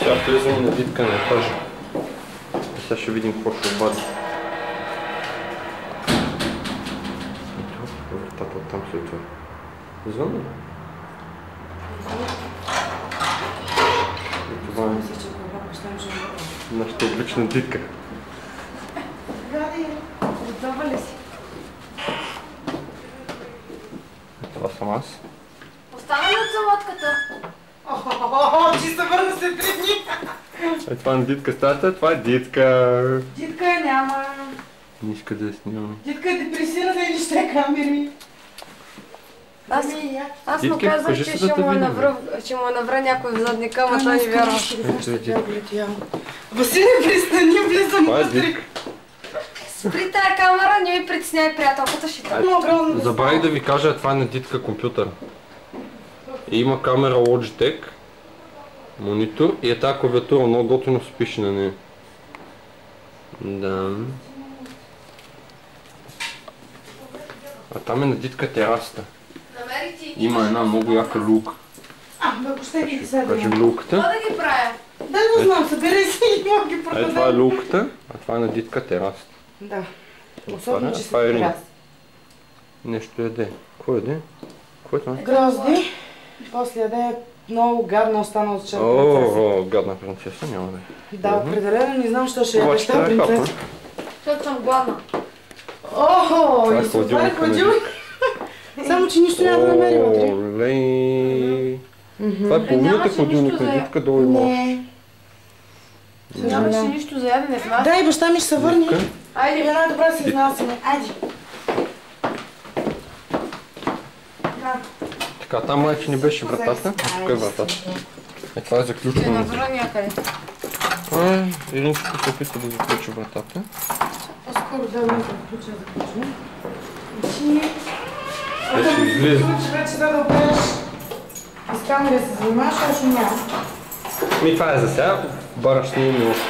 Сега влизаме на дитка на етажа. Сега ще видим какво ще обади. Ето, вратата оттам се отвори. Звънна ли? Това е нашата отлична дитка. Гади, готова ли си? Това съм аз. Остана ли от салатката? Че се върна след 3 дни. Това на дитка стата, това е дитка. Дитка няма. Не иска да я снимаме. Дитка е депресирана или ще е камери? Аз му казах, че ще му навра някой в задника, ама той не вярва. Василий, пристани, влизам вътре. Спри тая камера, не ми притесняй приятелката, ще трябва. Забравих да ви кажа, това е на дитка компютър. И има камера Logitech, монитор и е тази клавиатура, много готино се пише на нея. Да. А там е на дитка терасата. Има една много яка люлка. Въобще ги сега. Кажем люлката. Това да ги правя? Да, не знам, събирай си и мога ги продадем. Това е люлката, а това е на дитка терасата. Да. Особено, че се това е терас. Нещо яде. Кой яде? Кой е това? Грозди. После яде много гадно остана от черта принцеса. О, гадна принцеса няма да е. Да, определено не знам, що ще яде тази принцеса. Защото съм гладна. Охо, и се отваря хладилник. Само, че нищо няма да намери вътре. Олей. Това е половината хладилник на дитка, долу има. Не. Нямаше нищо за ядене в нас. Да, и баща ми ще се върне. Айде. Една добра си изнасяме. Айде. Така, там майче не беше вратата. Тук е вратата. Това е заключено. Навра някъде. Иринчето се опита да заключи вратата. По-скоро да ме заключа. Те ще излиза. Вече да опереш. С камера се занимаваш, а ще няма. Това е за сега. Бара ще снимем още